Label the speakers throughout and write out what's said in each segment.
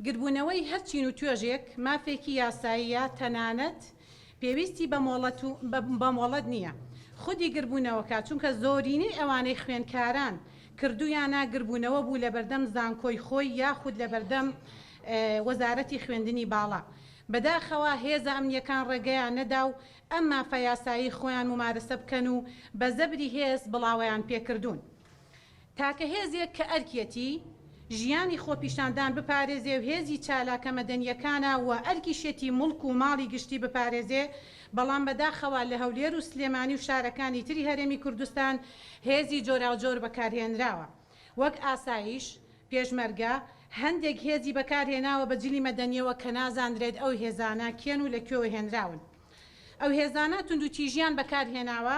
Speaker 1: گربوونەوەی هەرچین و توێژێک مافێکی یاساییە تەنانەت پێویستی بە مۆڵەت نییە. خودی گربوونەوەکە چونکە زۆرینەی ئەوانەی خوێندکاران کردویانە گربوونەوە بوو لە بەردەم زانکۆی خۆی یاخود لە بەردەم وەزارەتی خوێندنی باڵا. بەداخەوە هێزە ئەمنیەکان ڕێگەیان نەدا و ئەم مافە یاسایی خۆیان ممارەسە بکەن و بە زەبری هێز بڵاویان پێکردوون. تاکە هێزێک کە ئەرکێتی ژیانی خۆپیشاندان بپارێزێ و هێزی چالاکە مەدەنیەکانە و ئەرکی شێتی مڵک و ماڵی گشتی بپارێزێ، بەڵام بەداخەوە لە هەولێر و سلێمانی و شارەکانی تری هەرێمی کوردستان هێزی جۆراوجۆر بەکارهێنراوە، وەک ئاسایش، پێشمەرگە، هەندێک هێزی بەکارهێناوە بە جلی مەدەنیەوە کە نازاندرێت ئەو هێزانە کێن و لەکوێوە هێنراون. ئەو هێزانە توندوتیژیان بەکارهێناوە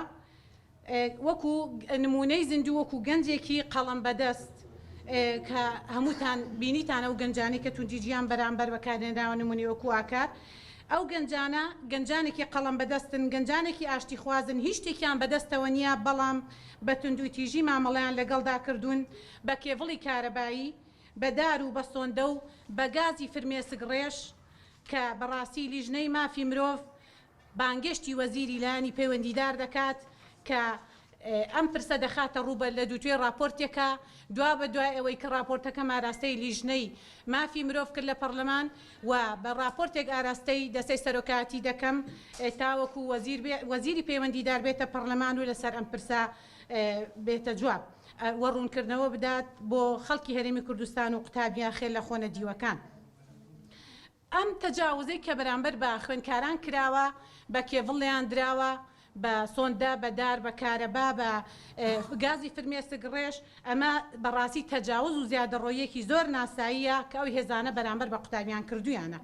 Speaker 1: وەکو نمونەی زیندوو وەکو گەنجێکی قەڵەم بەدەست کە هەمووتان بینیتانە و گەنجانی کە توندیجیان بەرامبەر بەکارهێنراوە نمونی وەکو ئاکار. ئەو گەنجانە گەنجانێکی قەڵەم بەدەستن، گەنجانێکی ئاشتی خوازن، هیچ شتێکیان بەدەستەوە نییە، بەڵام بە توندوتیژی مامەڵەیان لەگەڵدا کردوون، بە کێڤڵی کارەبایی، بە دار و بە سۆندە و بە گازی فرمێسک ڕێش کە بەڕاستی لیژنەی مافی مرۆڤ بانگشتی وەزیری لایەنی پەیوەندیدار دەکات کە ئەم پرسە دەخاتە ڕووبە لە دووتوێ راپۆرتێکە دوا بە دوای ئەوەی کە راپۆرتەکە ئاراستەی لیژنەی مافی مرۆڤ کرد لە پەرلەمان و بە راپۆرتێک ئاراستەی دەستەی سەرۆکاتی دەکەم تاوەکو وەزیری پەیوەندیدار بێتە پەرلەمان و لەسەر ئەم پرسە بێتە جواب وەڕوونکردنەوە بدات بۆ خەڵکی هەرێمی کوردستان و قوتابیان خێر لە خۆنە دیوەکان. ئەم تەجاوزەی کە بەرامبەر بە خوێندکاران کراوە، بە کێڤڵیان دراوە، بە سۆندا، بە دار، بە کارەبا، بە گازی فرمێسک ڕێش، ئەمە بەڕاستی تەجاوز و زیادەڕۆیەکی زۆر ناساییە کە ئەو هێزانە بەرامبەر بە قوتابیان کردویانە.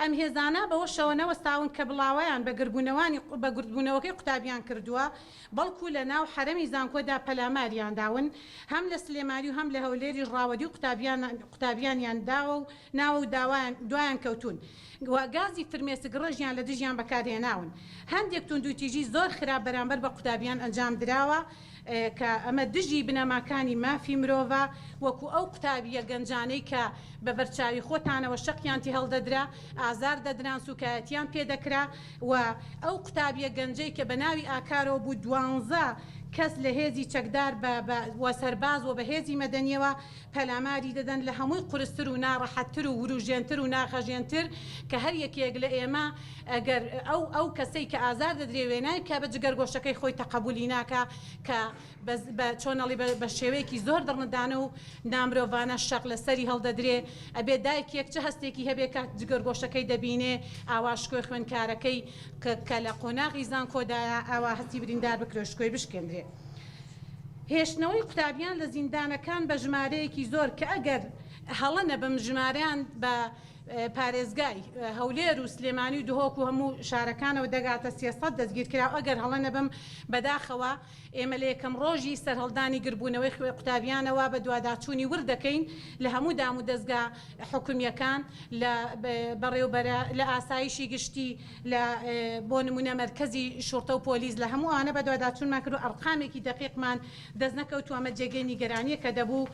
Speaker 1: ئەم هێزانە بەوە شەوەنەوە ستاون کە بڵاویان بە گربوونەوەکەی قوتابیان کردووە، بەڵکو لە ناو حرەمی زانکۆدا پەلاماریان داون، هەم لە سلێمانی و هەم لە هەولێری ڕاوەدی و قوتابیانیان داوە و ناوە و دوایان کەوتون. گازی فرمێسک ڕێژیان لە دژیان بەکارهێناون. هەندێک توندوتیژی زۆر خراپ بەرامبەر بە قوتابیان ئەنجام دراوە کە ئەمە دژی بنەماکانی مافی مرۆڤە، وەکو ئەو قوتابیە گەنجانەی کە بە بەرچاوی خۆتانەوە شەقیانتی هەڵدەدرا، ئازار دەدران، سوکایەتیان پێدەکرا و ئەو قوتابیە گەنجەی کە بە ناوی ئاکارەوە بوو 12 کەس لە هێزی چەکدار وە سەرباز و بە هێزی مەدەنیەوە پەلاماری دەدەن لە هەمووی قورستر و ناڕەحەتتر و وروژێنتر و ناخەژێنتر کە هەر یەکێک لە ئێمە ئەگەر ئەو کەسەی کە ئازار دەدرێ وێنای کە بە جگەرگۆشەکەی خۆی تەقەبولی ناکە کە چۆنەڵی بە شێوەیەکی زۆر دڵندانە و نامرۆڤانە شەق لەسەری هەڵدەدرێ، ئەبێ دایکێک چه هەستێکی هەبێ کە جگەرگۆشەکەی دەبینێ ئاواشکۆی خوێندکارەکەی کە لە قۆناغی زانکۆدایە ئاوا هەستی بریندار بکرۆشکۆی بشکێنرێ. هێشتنەوەی قوتابیان لە زیندانەکان بە ژمارەیەکی زۆر کە ئەگەر هەڵە نەبم ژمارەیان بە پارێزگای هەولێر و سلێمانی و دهۆک و هەموو شارەکانەوە دەگاتە 300 دەستگیرکراوە، ئەگەر هەڵە نەبم بەداخەوە ئێمە لە یەکەم ڕۆژی سەرهەڵدانی گربوونەوەی قوتابیانەوە بە دوواداچوونی ور دەکەین لە هەموو دام و دەستگا حکومیەکان بەڕێوبەرە لە ئاسایشی گشتی لە بۆ نمونە مەرکەزی شورتە و پۆلیس لە هەموو ئانە بە دوواداچوونمان کرد و ئەرقامێکی دەقیقمان دەست نەکەوت و ئەمە جێگەی نیگەرانیە کە دەبوو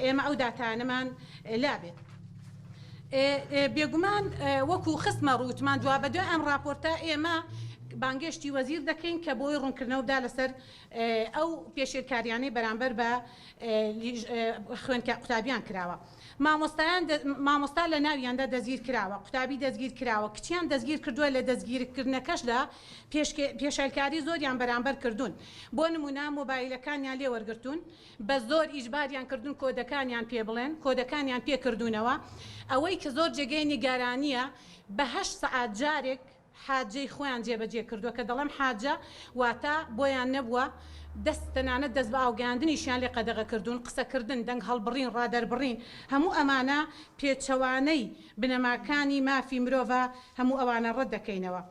Speaker 1: ئێمە ئەو داتانەمان لابێت. بێگومان وەکو خستمە ڕوتمان دوا بە دوای ئەم راپۆرتە ئێمە بانگشتی وەزیر دەکەین کە بۆی ڕوونکردنەوەدا لەسەر ئەو پێشێرکاریانەی بەرامبەر بە خوێندکە قوتابیان کراوە. مامۆستا لە ناویاندا دەستگیر کراوە، قوتابی دەستگیر کراوە، کچیان دەستگیر کردووە لە دەستگیرکردنەکەشدا پێشێلکاری زۆریان بەرامبەر کردوون. بۆ نمونە مۆبایلەکانیان لێ وەرگرتوون، بە زۆر ئیجباریان کردوون کۆدەکانیان پێ بڵێن، کۆدەکانیان پێکردوونەوە. ئەوەی کە زۆر جێگەی نیگارانیە بە 8 سەعات جارێک حاجەی خۆیان جێبەجێ کردووە کە دەڵێم حاجە واتە بۆیان نەبووە تەنانەت دەست بە ئاوگەاندنیشیان لێ قەدەغە کردوون، قسەکردن، دەنگ هەڵبڕین، ڕادەربڕین، هەموو ئەمانە پێچەوانەی بنەماکانی مافی مرۆڤە هەموو ئەوانە ڕەت دەکەینەوە.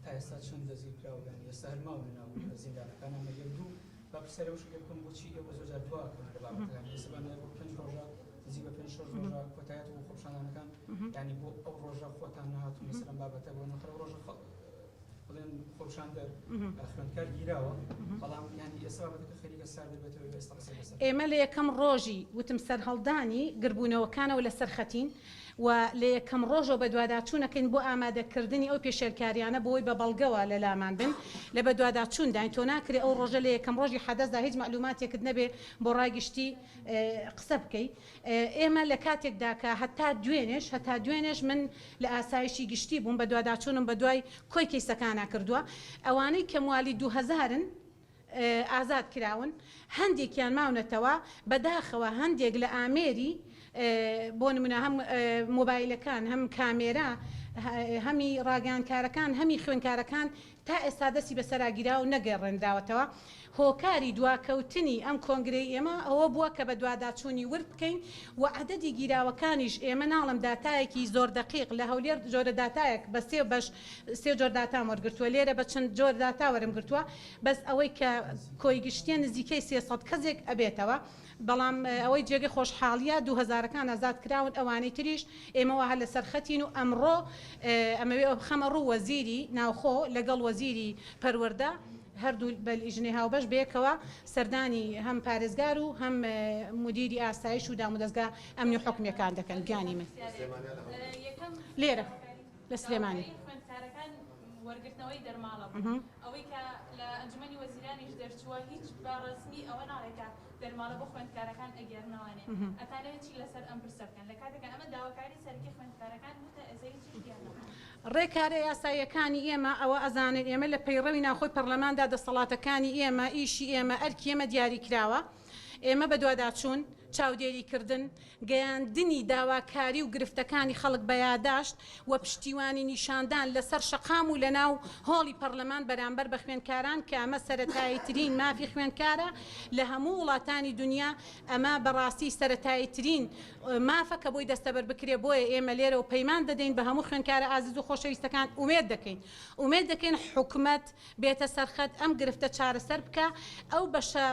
Speaker 2: تا ئێستا چەند دەستگیرکراوەکان ئێستا هەرماون لەناو زیندانەکان ئەمە یەک دوو با پرسیارە وشک بکەم بۆچی ئێوە زۆرجار دواکەن لە بابەتەکان ئێستا بۆ 5 ڕۆژە نزیک بە 5 ڕۆژە کۆتایەت و خۆپیشاندانەکان یعنی بۆ ئەو ڕۆژە خۆتان نهاتون لەسەر ئەم بابەتە بۆ نەخرە ڕۆژە بڵێن خۆشاندەر خوێندکار گیراوە بەڵام ینی ئێستا بابەتەکە خەریکە سار دەبێتەوە ئێستا قسەی لەسەر
Speaker 1: ئێمە لە یەکەم ڕۆژی وتم سەرهەڵدانی گربوونەوەکانەوە لە سەرخەتین و لە یەکەم ڕۆژەوە بە دوواداچوونەکەین بۆ ئامادەکردنی ئەو پێشێرکاریانە بۆی بە بەڵگەوە لە لامان بن لە بە دوواداچوون داین تۆ ناکرێ ئەو ڕۆژە لە یەکەم ڕۆژی حەدەسدا هیچ معلوماتێکت نەبێ بۆ ڕاگشتی قسە بکەی ئێمە لە کاتێکدا کە هەتا دوێنێش من لە ئاسایشی گشتی بووم بە دوواداچوونم بە دوای کۆی کەیسەکانە کردووە ئەوانەی کە موالی 2000 ئازاد کراون هەندێکیان ماونەتەوە بەداخەوە هەندێک لە ئامێری بۆ نمونە هەم مۆبایلەکان هەم کامێرا هەمی ڕاگەیاندکارەکان هەمی خوێندکارەکان تا ئێستا دەستی بەسەراگیرا و نەگەڕێنراوەتەوە هۆکاری دواکەوتنی ئەم کۆنگرەی ئێمە ئەوە بووە کە بە دوواداچوونی ورد بکەین و عەدەدی گیراوەکانیش ئێمە ناڵم داتایەکی زۆر دقیق لە هەولێر جۆرە داتایەک بە سێ جۆر داتام وەرگرتووە لێرە بە چەند جۆر داتا وەرم گرتووە بەس ئەوەی کە کۆی گشتیە نزیکەی 300 کەسێک ئەبێتەوە بەڵام ئەوەی جێگەی خۆشحاڵیە 2000ەکان ئازاد کراون ئەوانەی تریش ئێمەوە هە لە سەرخەتین و ئەمڕۆ ئەمەوێ خەمە ڕوو وەزیری ناوخۆ لەگەڵ وەزیری پەروەردە هەردوو بەلیژنەی هاوبەش بەیەکەوە سەردانی هەم پارێزگار و هەم مدیری ئاسایش و دامودەستگا ئەمنی و حکومیەکان دەکەن گیانی من لێرە لە سلێمانی
Speaker 3: وەرگرتنەوەی دەرماڵە ئەوەی کە لە ئەنجومەنی وەزیرانیش دەرچووە هیچ بەڕسمی ئەوە ناڵێکە دەرماڵە بۆ خوێندکارەکان ئەگەرنەوەنێ ئەتانەوێت چی لەسەر ئەم پرسە بکەن لە کاتێکە ئەمە داواکاری سەرکی خوێندکارەکان بووتە ئەزەی چی گەرنەوە
Speaker 1: ڕێکارە یاساییەکانی ئێمە ئەوە ئەزانن ئێمە لە پەیڕەوی ناخۆی پەرلەماندا دەسەڵاتەکانی ئێمە ئیشی ئێمە ئەرکی ئێمە دیاری کراوە ئێمە بە دوواداچوون چاودێریکردن گەیاندنی داواکاری و گرفتەکانی خەڵک بە یاداشت و پشتیوانی نیشاندان لەسەر شەقام و لە ناو هۆڵی پەرلەمان بەرامبەر بە خوێندکاران کە ئەمە سەرەتاییترین مافی خوێندکارە لە هەموو وڵاتانی دنیا ئەمە بەڕاستی سەرەتاییترین مافەکە بۆی دەستەبەر بکرێ بۆیە ئێمە لێرە و پەیمان دەدەین بە هەموو خوێندکارە ئازیز و خۆشەویستەکان ئومێد دەکەین حکومەت بێتە سەرخەت ئەم گرفتە چارەسەر بکە ئەو بەشە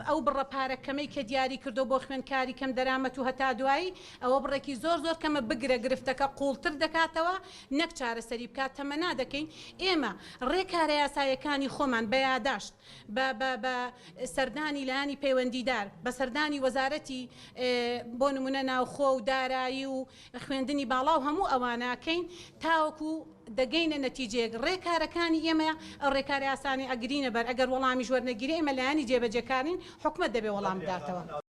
Speaker 1: ئەو بڕەپارەکەمەی کە دیاری کردو بۆ خوێندکاری کەم دەرامەت و هەتا دوایی ئەوە بڕێکی زۆر کەمە بگرە گرفتەکە قوڵتر دەکاتەوە نەک چارەسەری بکات تەمەنا دەکەین ئێمە ڕێکارە یاسایەکانی خۆمان بە یاداشت بە سەردانی لایانی پەیوەندیدار بە سەردانی وەزارەتی بۆ نمونە ناوخۆ و دارایی و خوێندنی باڵا و هەموو ئەوانەکەین تاوەکو دەگەینە نەتیجەیەک ڕێکارەکانی ئێمە ڕێکاری ئاسانی ئەگرینە بەر ئەگەر وەڵامی ژوەرنەگیری ئێمە لایانی جێبەجێکارین حکومەت دەبێ وەڵام بداتەوە.